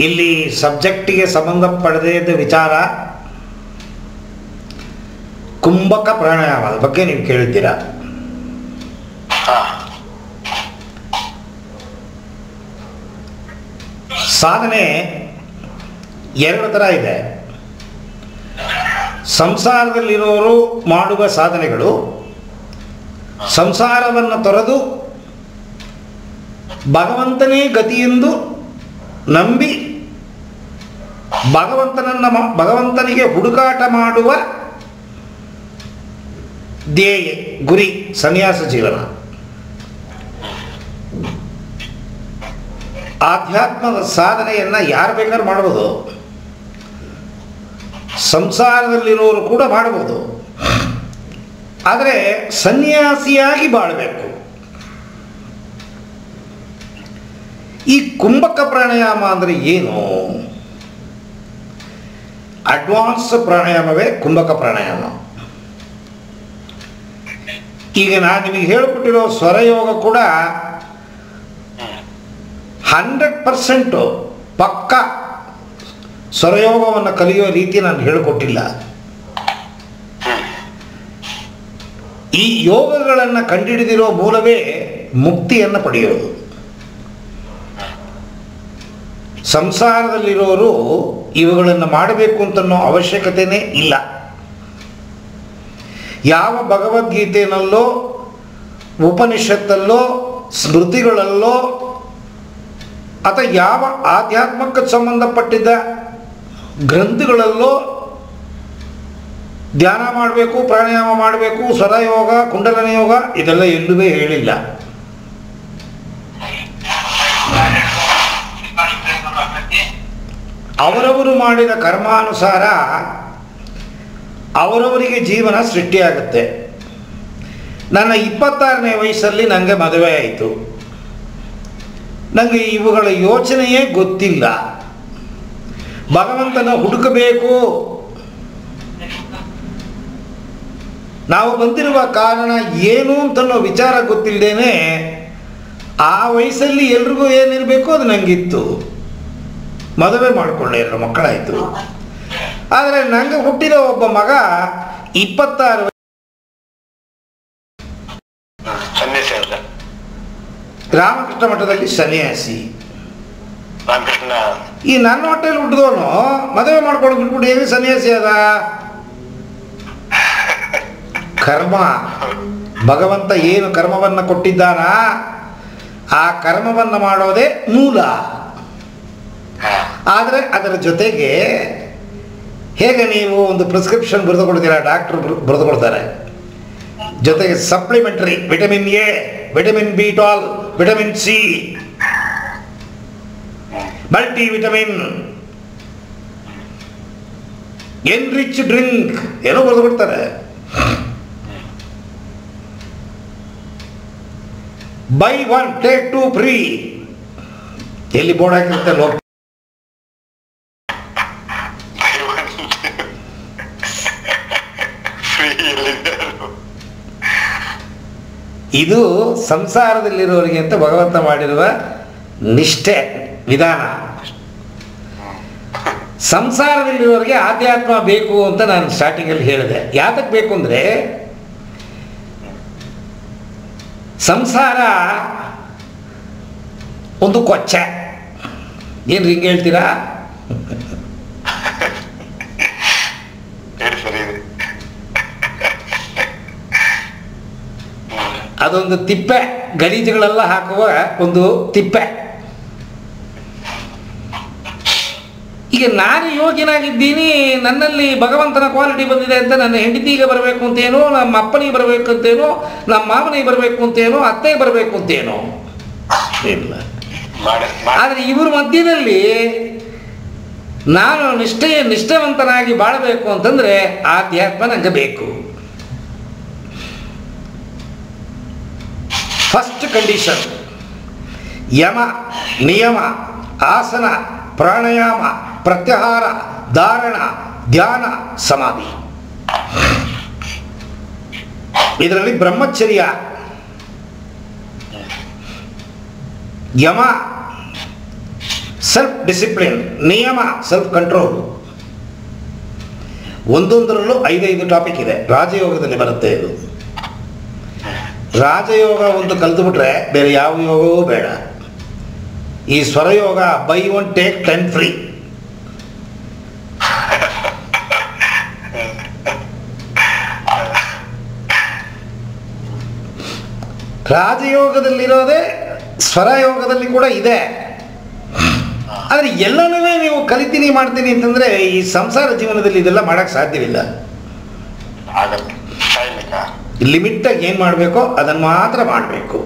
ಇಲ್ಲಿ ಸಬ್ಜೆಕ್ಟಿಗೆ ಸಂಬಂಧಪಡದ ವಿಚಾರ ಕುಂಭಕ ಪ್ರಾಣಾಯಾಮದ ಬಗ್ಗೆ ನೀವು ಕೇಳಿದ್ದೀರಾ. ಸಾಧನೆ ಎರಡು ಥರ ಇದೆ. ಸಂಸಾರದಲ್ಲಿರೋರು ಮಾಡುವ ಸಾಧನೆಗಳು ಸಂಸಾರವನ್ನು ತೊರೆದು ಭಗವಂತನೇ ಗತಿಯೆಂದು ನಂಬಿ ಭಗವಂತನಿಗೆ ಹುಡುಕಾಟ ಮಾಡುವ ಧ್ಯೇಯ ಗುರಿ ಸನ್ಯಾಸ ಜೀವನ. ಆಧ್ಯಾತ್ಮದ ಸಾಧನೆಯನ್ನು ಯಾರು ಬೇಕಾದ್ರೂ ಮಾಡ್ಬೋದು, ಸಂಸಾರದಲ್ಲಿರೋರು ಕೂಡ ಮಾಡ್ಬೋದು. ಆದರೆ ಸನ್ಯಾಸಿಯಾಗಿ ಬಾಳಬೇಕು. ಈ ಕುಂಭಕ ಪ್ರಾಣಾಯಾಮ ಅಂದರೆ ಏನು? ಅಡ್ವಾನ್ಸ್ ಪ್ರಾಣಾಯಾಮವೇ ಕುಂಭಕ ಪ್ರಾಣಾಯಾಮ. ಈಗ ನಾನು ನಿಮಗೆ ಹೇಳಿಕೊಟ್ಟಿರೋ ಸ್ವರಯೋಗ ಕೂಡ 100% ಪಕ್ಕ ಸ್ವರಯೋಗವನ್ನು ಕಲಿಯುವ ರೀತಿ ನಾನು ಹೇಳಿಕೊಟ್ಟಿಲ್ಲ. ಈ ಯೋಗಗಳನ್ನು ಕಂಡುಹಿಡಿದಿರೋ ಮೂಲವೇ ಮುಕ್ತಿಯನ್ನು ಪಡೆಯೋದು. ಸಂಸಾರದಲ್ಲಿರೋರು ಇವುಗಳನ್ನು ಮಾಡಬೇಕು ಅಂತನೋ ಅವಶ್ಯಕತೆಯೇ ಇಲ್ಲ. ಯಾವ ಭಗವದ್ಗೀತೆಯಲ್ಲೋ ಉಪನಿಷತ್ತಲ್ಲೋ ಸ್ಮೃತಿಗಳಲ್ಲೋ ಅಥವಾ ಯಾವ ಆಧ್ಯಾತ್ಮಕ್ಕೆ ಸಂಬಂಧಪಟ್ಟಿದ್ದ ಗ್ರಂಥಗಳಲ್ಲೋ ಧ್ಯಾನ ಮಾಡಬೇಕು, ಪ್ರಾಣಾಯಾಮ ಮಾಡಬೇಕು, ಸ್ವರಯೋಗ, ಕುಂಡಲನ ಯೋಗ ಇದೆಲ್ಲ ಎಲ್ಲೂ ಹೇಳಿಲ್ಲ. ಅವರವರು ಮಾಡಿದ ಕರ್ಮಾನುಸಾರ ಅವರವರಿಗೆ ಜೀವನ ಸೃಷ್ಟಿಯಾಗುತ್ತೆ. ನನ್ನ 26ನೇ ವಯಸ್ಸಲ್ಲಿ ನನಗೆ ಮದುವೆ ಆಯಿತು. ನನಗೆ ಇವುಗಳ ಯೋಚನೆಯೇ ಗೊತ್ತಿಲ್ಲ. ಭಗವಂತನ ಹುಡುಕಬೇಕು. ನಾವು ಬಂದಿರುವ ಕಾರಣ ಏನು ಅಂತನೋ ವಿಚಾರ ಗೊತ್ತಿಲ್ಲದೇನೆ ಆ ವಯಸ್ಸಲ್ಲಿ ಎಲ್ರಿಗೂ ಏನಿರಬೇಕು ಅದು ನನಗಿತ್ತು. ಮದುವೆ ಮಾಡಿಕೊಂಡೆ, 2 ಮಕ್ಕಳಾಯಿತು. ಆದರೆ ನನಗೆ ಹುಟ್ಟಿರೋ ಒಬ್ಬ ಮಗ 26 ರಾಮಕೃಷ್ಣ ಮಠದಲ್ಲಿ ಸನ್ಯಾಸಿ. ಈ ನನ್ನ ಹೊಟ್ಟೆಯಲ್ಲಿ ಹುಟ್ಟಿದವನು ಮದುವೆ ಮಾಡ್ಕೊಂಡು ಬಿಟ್ಬಿಟ್ಟು ಹೇಗೆ ಸನ್ಯಾಸಿ ಅದ? ಕರ್ಮ, ಭಗವಂತ ಏನು ಕರ್ಮವನ್ನು ಕೊಟ್ಟಿದ್ದಾನ ಆ ಕರ್ಮವನ್ನು ಮಾಡೋದೇ ಮೂಲ. ಆದರೆ ಅದರ ಜೊತೆಗೆ ಹೇಗೆ ನೀವು ಒಂದು ಪ್ರಿಸ್ಕ್ರಿಪ್ಷನ್ ಬರೆದು ಕೊಡ್ತೀರಾ, ಡಾಕ್ಟರ್ ಬರೆದು ಕೊಡ್ತಾರೆ, ಜೊತೆಗೆ ಸಪ್ಲಿಮೆಂಟರಿ ವಿಟಮಿನ್ ಎ, ವಿಟಮಿನ್ ಬಿ12, vitamin C, multi vitamin, enrich drink ಏನೋ ಬರೆದು ಕೊಡ್ತಾರೆ. ಬೈ 1 ಟೇಕ್ 2 ಫ್ರೀ ಎಲ್ಲಿ ಬೋರ್ಡ್ ಹಾಕಿರ್ತಾರೆ ಲೋಕ. ಇದು ಸಂಸಾರದಲ್ಲಿರೋರಿಗೆ ಅಂತ ಭಗವಂತ ಮಾಡಿರುವ ನಿಷ್ಠೆ ವಿಧಾನ. ಸಂಸಾರದಲ್ಲಿರೋರಿಗೆ ಆಧ್ಯಾತ್ಮ ಬೇಕು ಅಂತ ನಾನು ಸ್ಟಾರ್ಟಿಂಗಲ್ಲಿ ಹೇಳಿದೆ. ಯಾತಕ್ಕೆ ಬೇಕು ಅಂದರೆ ಸಂಸಾರ ಒಂದು ಕೊಚ್ಚ. ಏನು ಹಿಂಗೆ ಹೇಳ್ತೀರಾ? ಅದೊಂದು ತಿಪ್ಪೆ, ಗಲೀಜುಗಳೆಲ್ಲ ಹಾಕುವ ಒಂದು ತಿಪ್ಪೆ. ಈಗ ನಾನು ಯೋಗ್ಯನಾಗಿದ್ದೀನಿ, ನನ್ನಲ್ಲಿ ಭಗವಂತನ ಕ್ವಾಲಿಟಿ ಬಂದಿದೆ ಅಂತ ನನ್ನ ಹೆಂಡತಿಗೆ ಬರಬೇಕು ಅಂತೇನೋ, ನಮ್ಮ ಅಪ್ಪನಿಗೆ ಬರಬೇಕು ಅಂತೇನೋ, ನಮ್ಮ ಮಾವನಿಗೆ ಬರಬೇಕು ಅಂತೇನೋ, ಅತ್ತೆಗೆ ಬರಬೇಕು ಅಂತೇನೋ ಇಲ್ಲ. ಆದರೆ ಇವ್ರ ಮಧ್ಯದಲ್ಲಿ ನಾನು ನಿಷ್ಠೆವಂತನಾಗಿ ಬಾಳಬೇಕು ಅಂತಂದರೆ ಆಧ್ಯಾತ್ಮ ನನಗೆ ಬೇಕು. ಫಸ್ಟ್ ಕಂಡೀಷನ್ ಯಮ, ನಿಯಮ, ಆಸನ, ಪ್ರಾಣಾಯಾಮ, ಪ್ರತ್ಯಾಹಾರ, ಧಾರಣ, ಧ್ಯಾನ, ಸಮಾಧಿ. ಇದರಲ್ಲಿ ಬ್ರಹ್ಮಚರ್ಯ, ಯಮ ಸೆಲ್ಫ್ ಡಿಸಿಪ್ಲಿನ್, ನಿಯಮ, ಸೆಲ್ಫ್ ಕಂಟ್ರೋಲ್. ಒಂದೊಂದರಲ್ಲೂ 5 ಟಾಪಿಕ್ ಇದೆ. ರಾಜಯೋಗದಲ್ಲಿ ಬರುತ್ತೆ ಇದು. ರಾಜಯೋಗ ಒಂದು ಕಲಿತುಬಿಟ್ರೆ ಬೇರೆ ಯಾವ ಯೋಗವೂ ಬೇಡ. ಈ ಸ್ವರಯೋಗ ಬೈ 1 ಟೇಕ್ 10 ಫ್ರೀ. ರಾಜಯೋಗದಲ್ಲಿರೋದೇ ಸ್ವರಯೋಗದಲ್ಲಿ ಕೂಡ ಇದೆ. ಆದರೆ ಎಲ್ಲನೂ ನೀವು ಕಲಿತೀನಿ ಮಾಡ್ತೀನಿ ಅಂತಂದರೆ ಈ ಸಂಸಾರ ಜೀವನದಲ್ಲಿ ಇದೆಲ್ಲ ಮಾಡೋಕ್ಕೆ ಸಾಧ್ಯವಿಲ್ಲ. ಲಿಮಿಟಾಗಿ ಏನು ಮಾಡಬೇಕೋ ಅದನ್ನು ಮಾತ್ರ ಮಾಡಬೇಕು.